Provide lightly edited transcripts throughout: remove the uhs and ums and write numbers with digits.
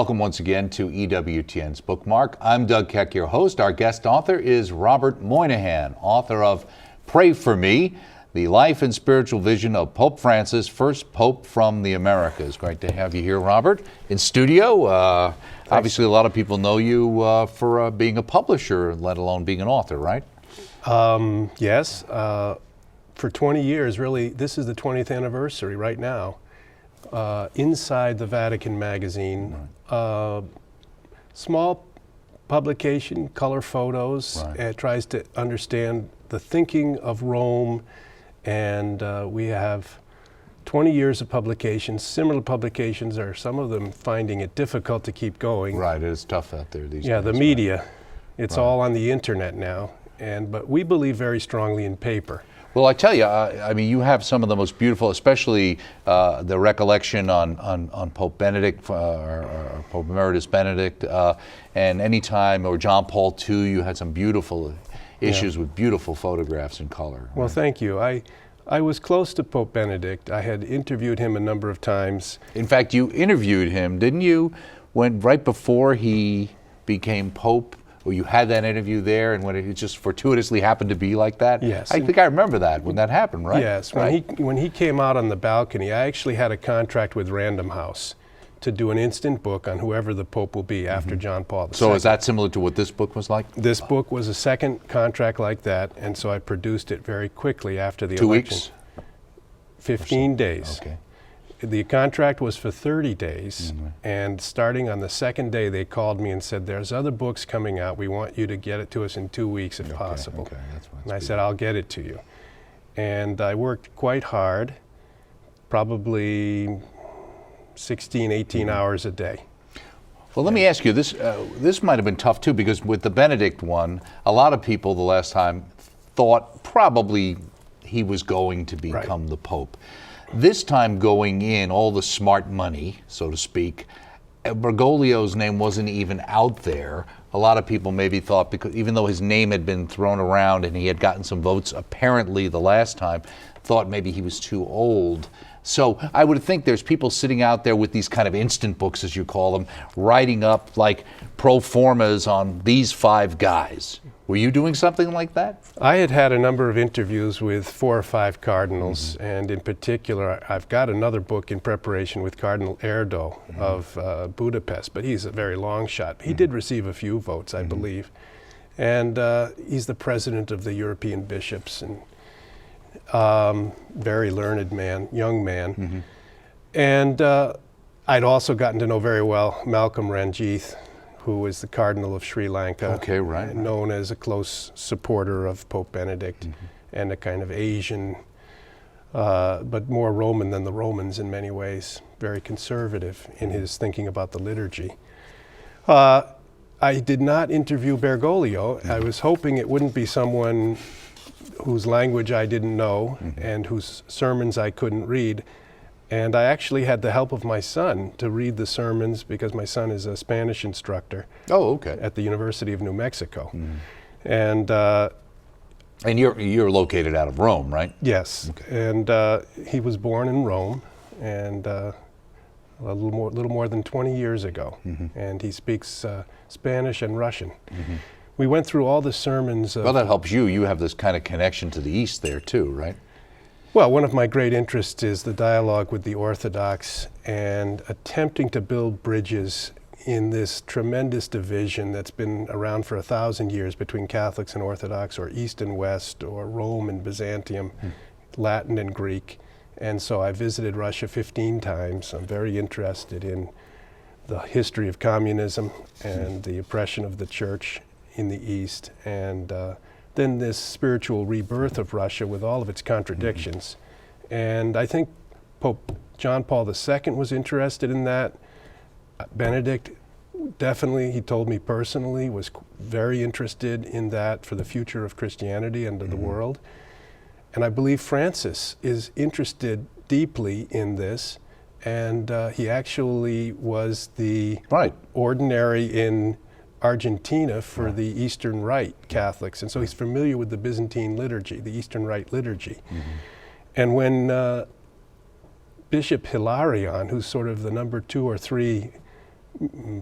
Welcome once again to EWTN's Bookmark. I'm Doug Keck, your host. Our guest author is Robert Moynihan, author of Pray for Me, the life and spiritual vision of Pope Francis, first Pope from the Americas. Great to have you here, Robert, in studio. Obviously, a lot of people know you for being a publisher, let alone being an author, right? Yes. For 20 years, really, this is the 20th anniversary right now. Inside the Vatican magazine, small publication, color photos, and tries to understand the thinking of Rome, and we have 20 years of publications. Similar publications are some of them finding it difficult to keep going. Right, it is tough out there these days. Yeah, the media, it's all on the internet now, but we believe very strongly in paper. Well, I tell you, I mean, you have some of the most beautiful, especially the recollection on Pope Benedict, or Pope Emeritus Benedict, and anytime, or John Paul II, you had some beautiful issues with beautiful photographs in color. Well, thank you. I was close to Pope Benedict. I had interviewed him a number of times. In fact, you interviewed him, didn't you, right before he became Pope? Or you had that interview there, and when it just fortuitously happened to be like that? Yes. I think I remember that, when that happened, right? Yes. When he came out on the balcony, I actually had a contract with Random House to do an instant book on whoever the Pope will be after John Paul II. So is that similar to what this book was like? This book was a second contract like that, and so I produced it very quickly after the 2 election. weeks? 15 days. Okay. The contract was for 30 days, and starting on the second day, they called me and said, there's other books coming out. We want you to get it to us in 2 weeks if possible. Okay. And I said, I'll get it to you. And I worked quite hard, probably 16, 18 hours a day. Well, let me ask you, this might have been tough too, because with the Benedict one, a lot of people the last time thought probably he was going to become the Pope. This time going in, all the smart money, so to speak, Bergoglio's name wasn't even out there. A lot of people maybe thought, because even though his name had been thrown around and he had gotten some votes apparently the last time, thought maybe he was too old. So I would think there's people sitting out there with these kind of instant books, as you call them, writing up like pro formas on these 5 guys. Were you doing something like that? I had had a number of interviews with 4 or 5 cardinals, and in particular, I've got another book in preparation with Cardinal Erdo of Budapest, but he's a very long shot. He did receive a few votes, I believe, and he's the president of the European bishops, and very learned man, young man. And I'd also gotten to know very well Malcolm Ranjith, who is the Cardinal of Sri Lanka, known as a close supporter of Pope Benedict, and a kind of Asian, but more Roman than the Romans in many ways, very conservative in his thinking about the liturgy. I did not interview Bergoglio. I was hoping it wouldn't be someone whose language I didn't know and whose sermons I couldn't read. And I actually had the help of my son to read the sermons, because my son is a Spanish instructor at the University of New Mexico. And you're located out of Rome, right? Yes. And he was born in Rome, and a little more than 20 years ago. And he speaks Spanish and Russian. We went through all the sermons. Well, that helps you. You have this kind of connection to the East there too, right? Well, one of my great interests is the dialogue with the Orthodox and attempting to build bridges in this tremendous division that's been around for 1,000 years between Catholics and Orthodox, or East and West, or Rome and Byzantium, Latin and Greek. And so I visited Russia 15 times. I'm very interested in the history of communism and the oppression of the church in the East, and then this spiritual rebirth of Russia with all of its contradictions. And I think Pope John Paul II was interested in that. Benedict, definitely, he told me personally, was very interested in that for the future of Christianity and of the world. And I believe Francis is interested deeply in this, and he actually was the ordinary in Argentina for the Eastern Rite Catholics, and so he's familiar with the Byzantine liturgy, the Eastern Rite liturgy. And when Bishop Hilarion, who's sort of the number 2 or 3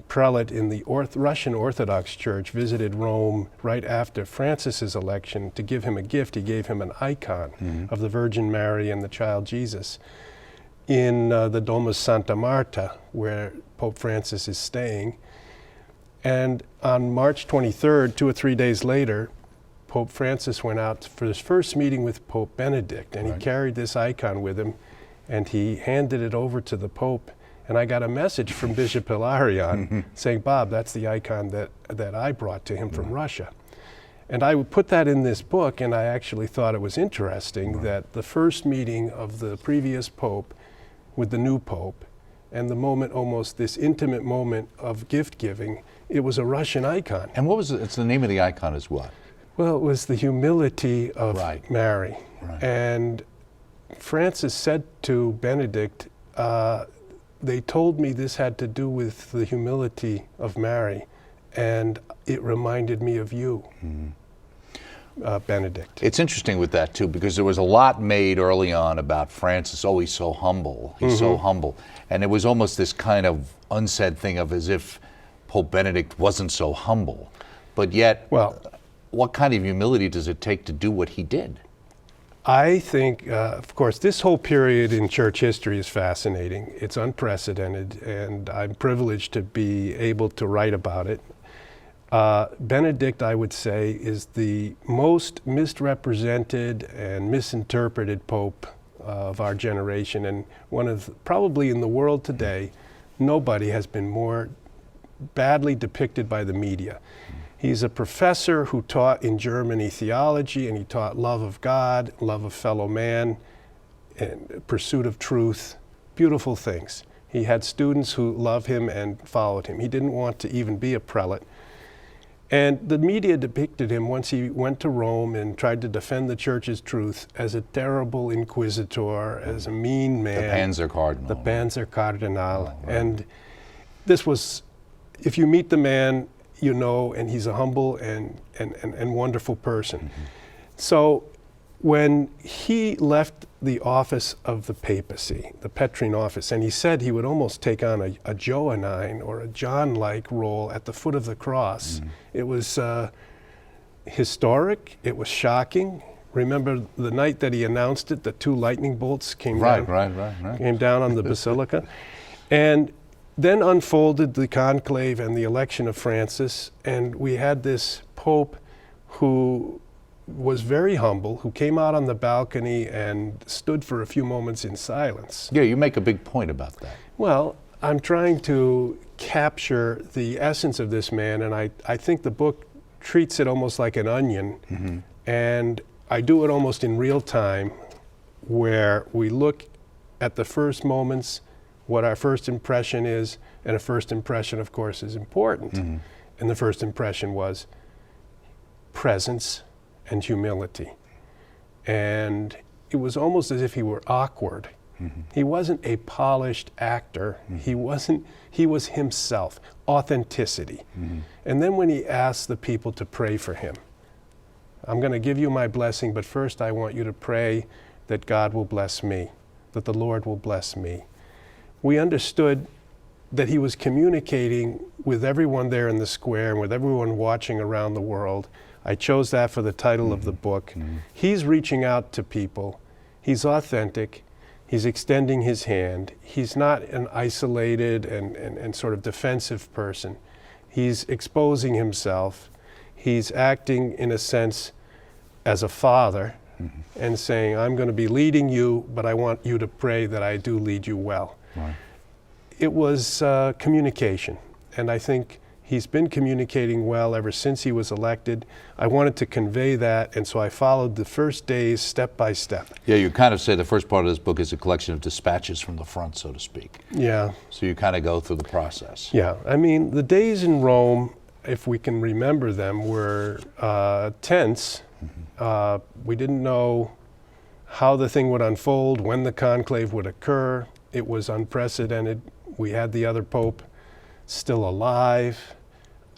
prelate in the Russian Orthodox Church visited Rome right after Francis's election to give him a gift. He gave him an icon of the Virgin Mary and the child Jesus in the Domus Santa Marta, where Pope Francis is staying. And on March 23rd, 2 or 3 days later, Pope Francis went out for his first meeting with Pope Benedict, and he carried this icon with him, and he handed it over to the Pope. And I got a message from Bishop Hilarion saying, Bob, that's the icon that I brought to him from Russia. And I would put that in this book, and I actually thought it was interesting that the first meeting of the previous Pope with the new Pope, and the moment, almost this intimate moment of gift giving, it was a Russian icon. And what was it's the name of the icon is what? Well, it was the humility of Mary. Right. And Francis said to Benedict, they told me this had to do with the humility of Mary, and it reminded me of you, Benedict. It's interesting with that, too, because there was a lot made early on about Francis. Oh, he's so humble. He's so humble. And it was almost this kind of unsaid thing of as if Pope Benedict wasn't so humble. But yet, what kind of humility does it take to do what he did? I think, of course, this whole period in church history is fascinating. It's unprecedented, and I'm privileged to be able to write about it. Benedict, I would say, is the most misrepresented and misinterpreted pope of our generation, and one of, probably in the world today, nobody has been more badly depicted by the media. He's a professor who taught in Germany theology, and he taught love of God, love of fellow man, and pursuit of truth, beautiful things. He had students who loved him and followed him. He didn't want to even be a prelate. And the media depicted him, once he went to Rome and tried to defend the church's truth, as a terrible inquisitor, as a mean man. The Panzer Cardinal. The Panzer Cardinal. And this was, if you meet the man, you know, and he's a humble and wonderful person. So when he left the office of the papacy, the Petrine office, and he said he would almost take on a Johannine or a John-like role at the foot of the cross, it was historic, it was shocking. Remember the night that he announced it, the 2 lightning bolts came down, came down on the basilica. And then unfolded the conclave and the election of Francis, and we had this pope who was very humble, who came out on the balcony and stood for a few moments in silence. Yeah, you make a big point about that. Well, I'm trying to capture the essence of this man, and I think the book treats it almost like an onion, and I do it almost in real time, where we look at the first moments, what our first impression is, and a first impression, of course, is important. And the first impression was presence and humility. And it was almost as if he were awkward. He wasn't a polished actor. He was himself, authenticity. And then when he asked the people to pray for him, I'm going to give you my blessing, but first I want you to pray that God will bless me, that the Lord will bless me. We understood that he was communicating with everyone there in the square and with everyone watching around the world. I chose that for the title of the book. He's reaching out to people. He's authentic. He's extending his hand. He's not an isolated and sort of defensive person. He's exposing himself. He's acting, in a sense, as a father and saying, I'm going to be leading you, but I want you to pray that I do lead you well. It was communication, and I think he's been communicating well ever since he was elected. I wanted to convey that, and so I followed the first days step by step. Yeah, you kind of say the first part of this book is a collection of dispatches from the front, so to speak. Yeah. So you kind of go through the process. Yeah, I mean, the days in Rome, if we can remember them, were tense. We didn't know how the thing would unfold, when the conclave would occur. It was unprecedented. We had the other pope still alive,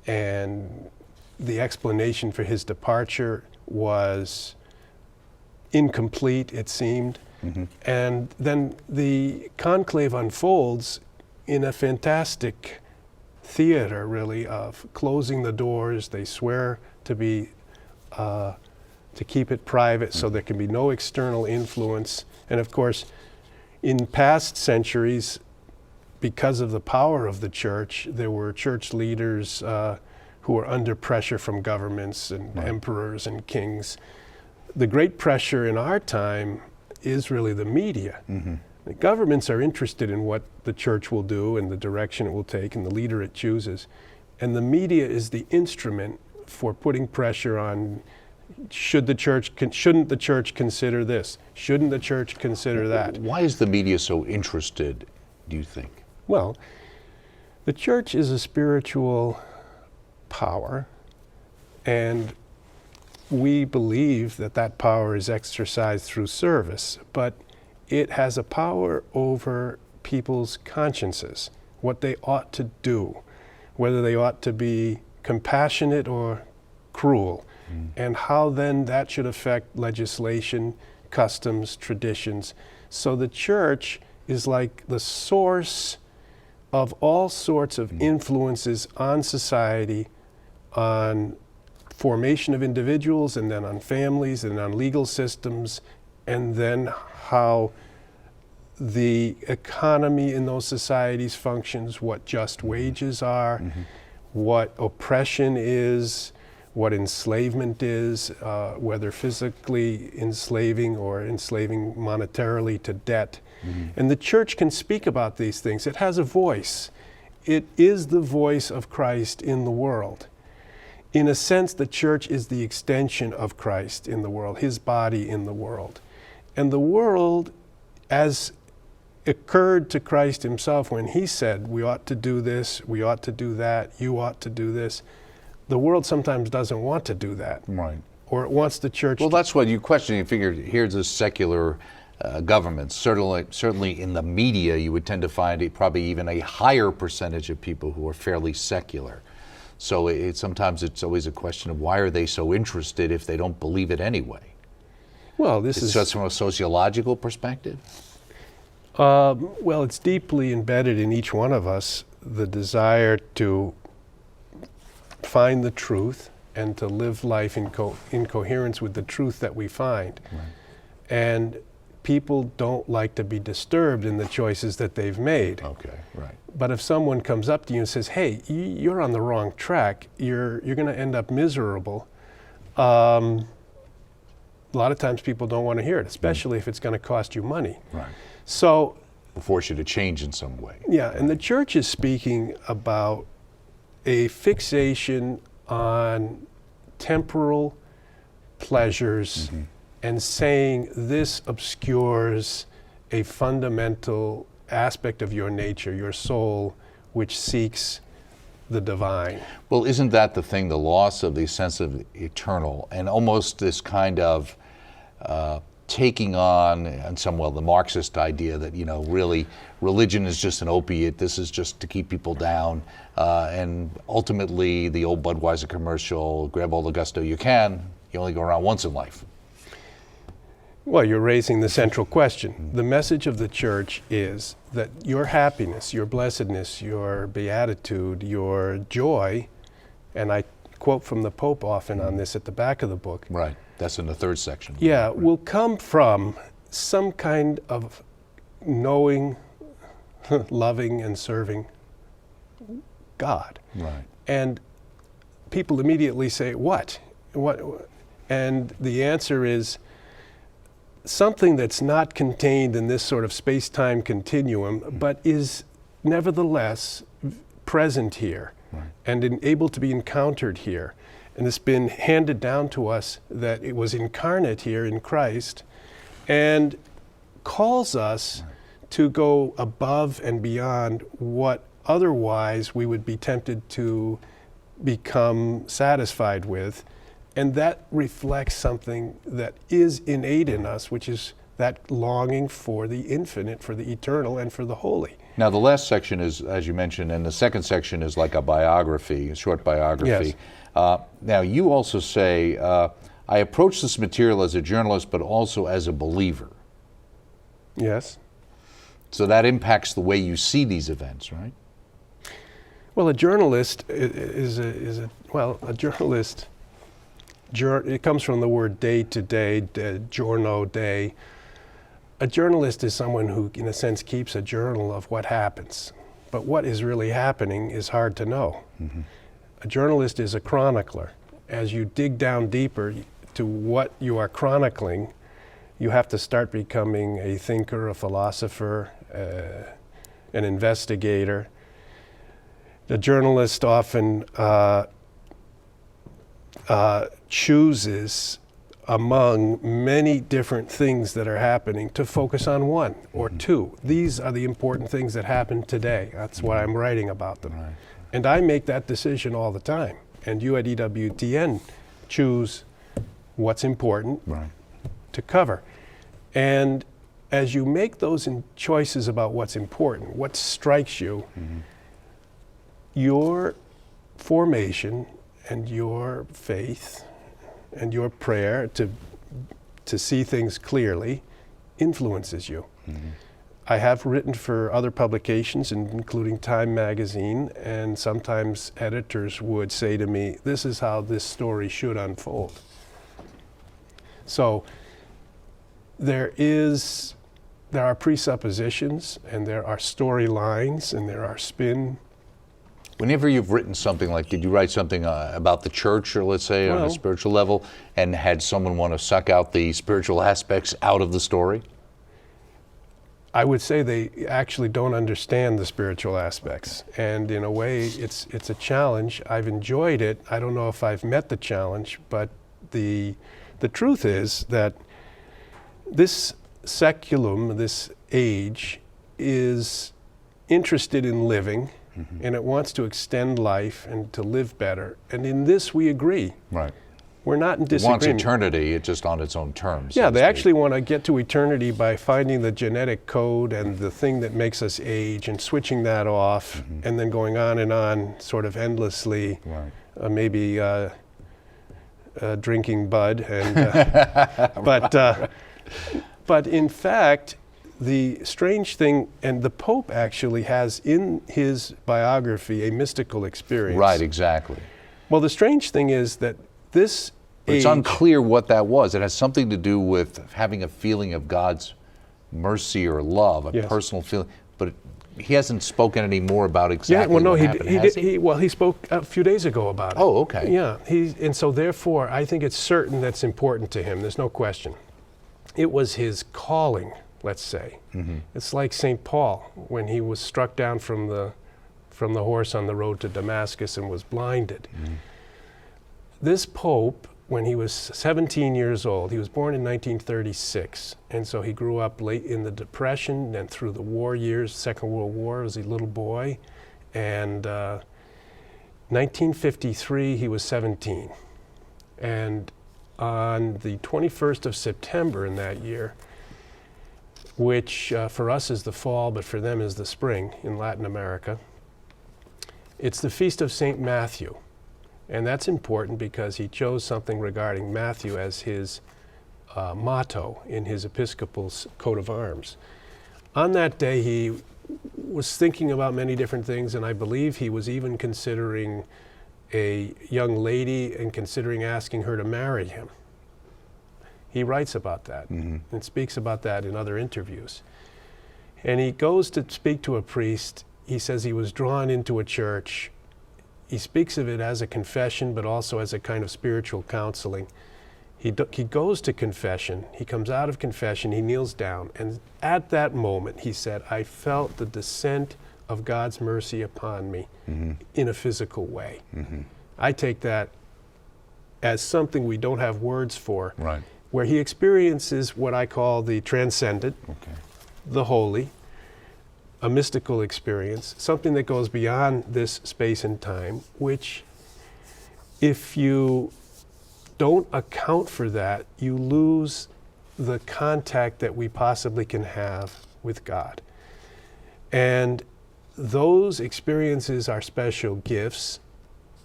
and the explanation for his departure was incomplete, it seemed. And then the conclave unfolds in a fantastic theater, really, of closing the doors. They swear to be to keep it private so there can be no external influence. And of course, in past centuries, because of the power of the church, there were church leaders who were under pressure from governments and emperors and kings. The great pressure in our time is really the media. The governments are interested in what the church will do and the direction it will take and the leader it chooses. And the media is the instrument for putting pressure on, shouldn't the church consider this? Shouldn't the church consider that? Why is the media so interested, do you think? Well, the church is a spiritual power, and we believe that that power is exercised through service, but it has a power over people's consciences, what they ought to do, whether they ought to be compassionate or cruel, and how then that should affect legislation, customs, traditions. So the church is like the source of all sorts of influences on society, on formation of individuals, and then on families, and on legal systems, and then how the economy in those societies functions, what just wages are, what oppression is, what enslavement is, whether physically enslaving or enslaving monetarily to debt. And the church can speak about these things. It has a voice. It is the voice of Christ in the world. In a sense, the church is the extension of Christ in the world, his body in the world. And the world, as occurred to Christ himself when he said, we ought to do this, we ought to do that, you ought to do this, the world sometimes doesn't want to do that. Right. Or it wants the church Well, that's what you question. You figure here's a secular government. Certainly in the media, you would tend to find probably even a higher percentage of people who are fairly secular. So sometimes it's always a question of why are they so interested if they don't believe it anyway? Well, this It's is just from a sociological perspective? well, it's deeply embedded in each one of us, the desire to find the truth and to live life in coherence with the truth that we find. Right. And people don't like to be disturbed in the choices that they've made. Okay, right. But if someone comes up to you and says, hey, you're on the wrong track, you're going to end up miserable, a lot of times people don't want to hear it, especially if it's going to cost you money. Right. So, Force you to change in some way. yeah, and the church is speaking about a fixation on temporal pleasures and saying this obscures a fundamental aspect of your nature, your soul, which seeks the divine. Well, isn't that the thing, the loss of the sense of eternal and almost this kind of taking on, in some way, the Marxist idea that, really religion is just an opiate, this is just to keep people down, and ultimately the old Budweiser commercial, grab all the gusto you can, you only go around once in life. Well, you're raising the central question. The message of the church is that your happiness, your blessedness, your beatitude, your joy, and I quote from the Pope often on this at the back of the book. Right, that's in the third section. Yeah, will come from some kind of knowing, loving, and serving God. Right. And people immediately say, what? What? And the answer is something that's not contained in this sort of space-time continuum, but is nevertheless present here and able to be encountered here. And it's been handed down to us that it was incarnate here in Christ and calls us to go above and beyond what otherwise we would be tempted to become satisfied with. And that reflects something that is innate in us, which is that longing for the infinite, for the eternal, and for the holy. Now, the last section is, as you mentioned, and the second section is like a biography, a short biography. Yes. Now, you also say, I approach this material as a journalist, but also as a believer. Yes. So that impacts the way you see these events, right? Well, a journalist is a journalist. It comes from the word day to day, giorno, day. A journalist is someone who, in a sense, keeps a journal of what happens. But what is really happening is hard to know. Mm-hmm. A journalist is a chronicler. As you dig down deeper to what you are chronicling, you have to start becoming a thinker, a philosopher, an investigator. The journalist often chooses among many different things that are happening to focus on one or two. These are the important things that happen today. That's why I'm writing about them. Right. And I make that decision all the time. And you at EWTN choose what's important to cover. And as you make those choices about what's important, what strikes you, your formation and your faith and your prayer to see things clearly influences you. Mm-hmm. I have written for other publications, including Time magazine, and sometimes editors would say to me, this is how this story should unfold. So there are presuppositions, and there are storylines, and there are spin. Whenever you've written something, like, did you write something about the church, or let's say on a spiritual level, and had someone want to suck out the spiritual aspects out of the story? I would say they actually don't understand the spiritual aspects. And in a way, it's a challenge. I've enjoyed it. I don't know if I've met the challenge, but the truth is that this seculum, this age, is interested in living. Mm-hmm. And it wants to extend life and to live better. And in this we agree. Right. We're not in disagreement. It wants eternity, it's just on its own terms. Yeah, they actually want to get to eternity by finding the genetic code and the thing that makes us age and switching that off, and then going on sort of endlessly, maybe drinking Bud. And, but in fact, the strange thing, and the Pope actually has in his biography a mystical experience. Right, exactly. Well, the strange thing is that this it's unclear what that was. It has something to do with having a feeling of God's mercy or love, a personal feeling. But he hasn't spoken any more about exactly what happened, has he? He spoke a few days ago about it. Oh, okay. Yeah, and so therefore, I think it's certain that's important to him. There's no question. It was his calling, let's say. Mm-hmm. It's like St. Paul when he was struck down from the horse on the road to Damascus and was blinded. Mm-hmm. This Pope, when he was 17 years old, he was born in 1936, and so he grew up late in the Depression and through the war years, Second World War, as a little boy, and 1953 he was 17. And on the 21st of September in that year, which for us is the fall, but for them is the spring in Latin America, it's the feast of St. Matthew. And that's important because he chose something regarding Matthew as his motto in his Episcopal coat of arms. On that day, he was thinking about many different things, and I believe he was even considering a young lady and considering asking her to marry him. He writes about that and speaks about that in other interviews. And he goes to speak to a priest. He says he was drawn into a church. He speaks of it as a confession, but also as a kind of spiritual counseling. He goes to confession. He comes out of confession. He kneels down. And at that moment, he said, I felt the descent of God's mercy upon me in a physical way. Mm-hmm. I take that as something we don't have words for, where he experiences what I call the transcendent, the holy, a mystical experience, something that goes beyond this space and time, which if you don't account for that, you lose the contact that we possibly can have with God. And those experiences are special gifts.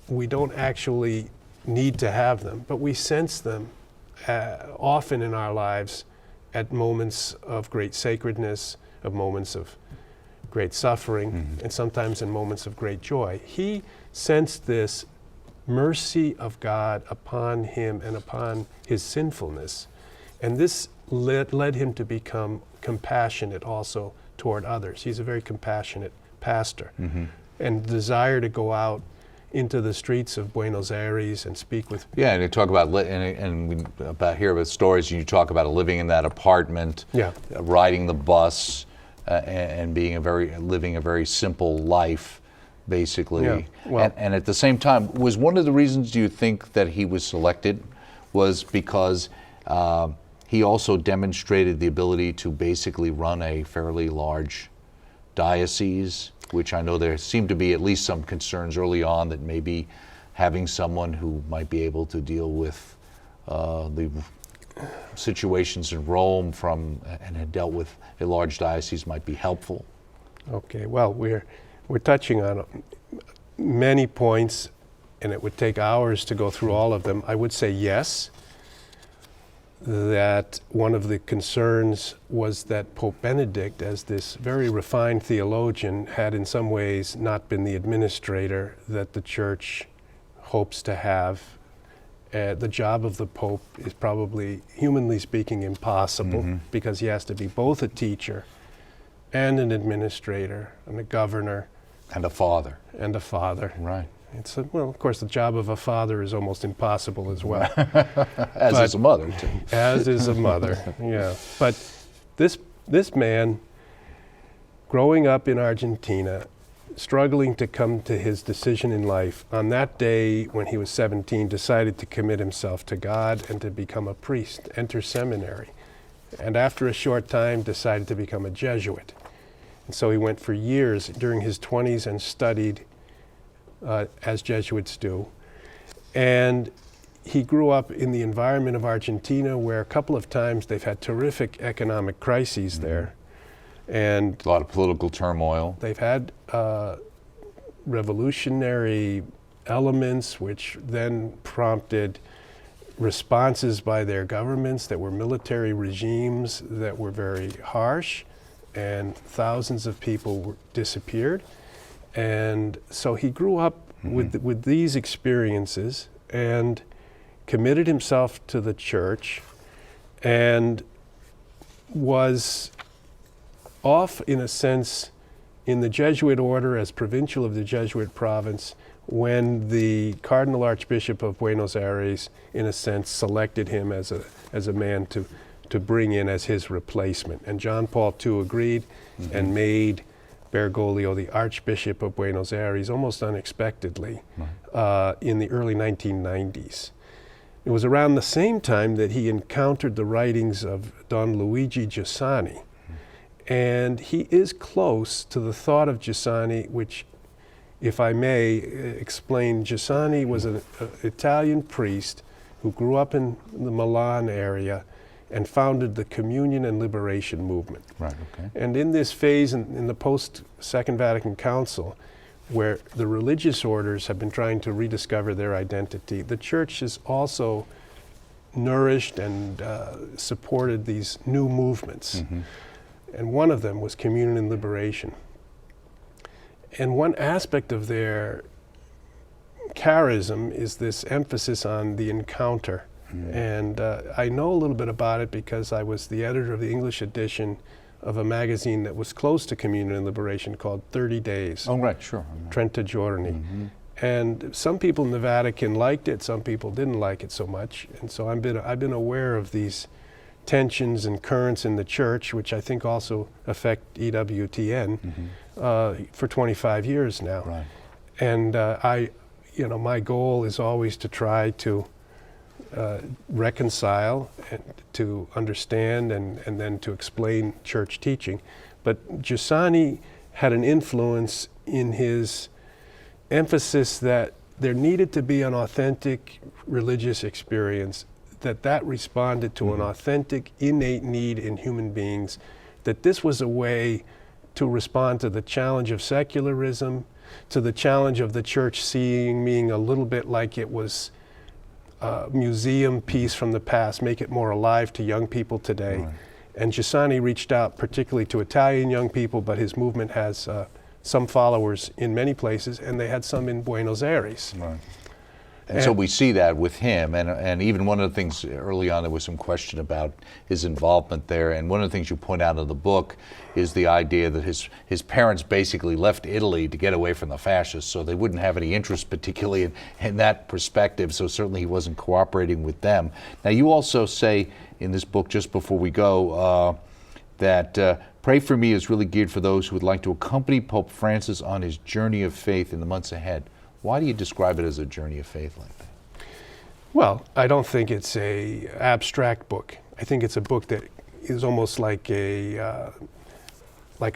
We don't actually need to have them, but we sense them often in our lives at moments of great sacredness, of moments of great suffering, and sometimes in moments of great joy. He sensed this mercy of God upon him and upon his sinfulness. And this led him to become compassionate also toward others. He's a very compassionate pastor. And desire to go out into the streets of Buenos Aires and speak with Yeah, and you talk about about here with stories. You talk about living in that apartment, riding the bus, and living a very simple life, basically. Yeah. Well, and at the same time, was one of the reasons you think that he was selected was because he also demonstrated the ability to basically run a fairly large diocese, which I know there seemed to be at least some concerns early on that maybe having someone who might be able to deal with the situations in Rome and had dealt with a large diocese might be helpful. Okay, well, we're touching on many points, and it would take hours to go through all of them. I would say yes, that one of the concerns was that Pope Benedict, as this very refined theologian, had in some ways not been the administrator that the Church hopes to have. The job of the Pope is probably, humanly speaking, impossible because he has to be both a teacher and an administrator and a governor. And a father. And a father. Right. Well, of course, the job of a father is almost impossible as well. As is a mother, too. As is a mother, yeah. But this man, growing up in Argentina, struggling to come to his decision in life, on that day when he was 17, decided to commit himself to God and to become a priest, enter seminary. And after a short time, decided to become a Jesuit. And so he went for years during his 20s and studied as Jesuits do. And he grew up in the environment of Argentina, where a couple of times they've had terrific economic crises there. And a lot of political turmoil. They've had revolutionary elements, which then prompted responses by their governments that were military regimes that were very harsh, and thousands of people disappeared. And so he grew up with these experiences and committed himself to the Church and was off, in a sense, in the Jesuit order as provincial of the Jesuit province when the Cardinal Archbishop of Buenos Aires, in a sense, selected him as a man to bring in as his replacement. And John Paul II agreed and made Bergoglio the Archbishop of Buenos Aires almost unexpectedly in the early 1990s. It was around the same time that he encountered the writings of Don Luigi Giussani. And he is close to the thought of Giussani, which, if I may explain, Giussani was an Italian priest who grew up in the Milan area and founded the Communion and Liberation movement. Right, okay. And in this phase, in the post-Second Vatican Council, where the religious orders have been trying to rediscover their identity, the Church has also nourished and supported these new movements. And one of them was Communion and Liberation. And one aspect of their charism is this emphasis on the encounter. And I know a little bit about it because I was the editor of the English edition of a magazine that was close to Communion and Liberation called 30 Days. Oh, right, sure. Trenta Giorni. And some people in the Vatican liked it, some people didn't like it so much. And so I've been aware of these tensions and currents in the Church, which I think also affect EWTN, for 25 years now. Right. And my goal is always to try to reconcile and to understand and then to explain Church teaching. But Giussani had an influence in his emphasis that there needed to be an authentic religious experience, that responded to an authentic, innate need in human beings, that this was a way to respond to the challenge of secularism, to the challenge of the Church seeing being a little bit like it was a museum piece from the past, make it more alive to young people today. And Giussani reached out particularly to Italian young people, but his movement has some followers in many places, and they had some in Buenos Aires. Right. And so we see that with him, and even one of the things early on, there was some question about his involvement there, and one of the things you point out in the book is the idea that his parents basically left Italy to get away from the fascists, so they wouldn't have any interest particularly in that perspective, so certainly he wasn't cooperating with them. Now you also say in this book, just before we go, that Pray for Me is really geared for those who would like to accompany Pope Francis on his journey of faith in the months ahead. Why do you describe it as a journey of faith like that? Well, I don't think it's a abstract book. I think it's a book that is almost like a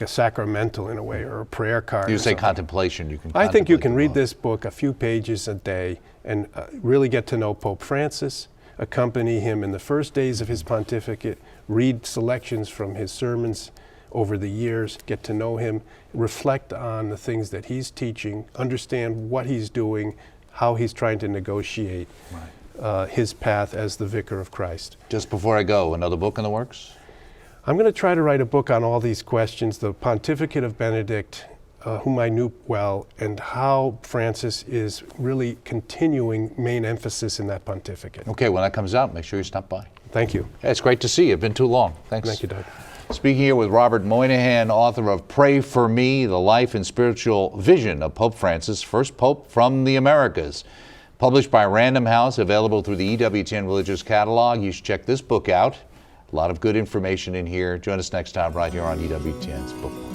sacramental in a way, or a prayer card. You say contemplation. You can. I think you can read this book a few pages a day and really get to know Pope Francis, accompany him in the first days of his pontificate, read selections from his sermons over the years, get to know him, reflect on the things that he's teaching, understand what he's doing, how he's trying to negotiate his path as the vicar of Christ. Just before I go, another book in the works? I'm going to try to write a book on all these questions, the pontificate of Benedict, whom I knew well, and how Francis is really continuing main emphasis in that pontificate. Okay, when that comes out, make sure you stop by. Thank you. Yeah, it's great to see you. It's been too long. Thanks. Thank you, Doug. Speaking here with Robert Moynihan, author of Pray for Me, The Life and Spiritual Vision of Pope Francis, First Pope from the Americas. Published by Random House, available through the EWTN Religious Catalog. You should check this book out. A lot of good information in here. Join us next time right here on EWTN's Bookmark.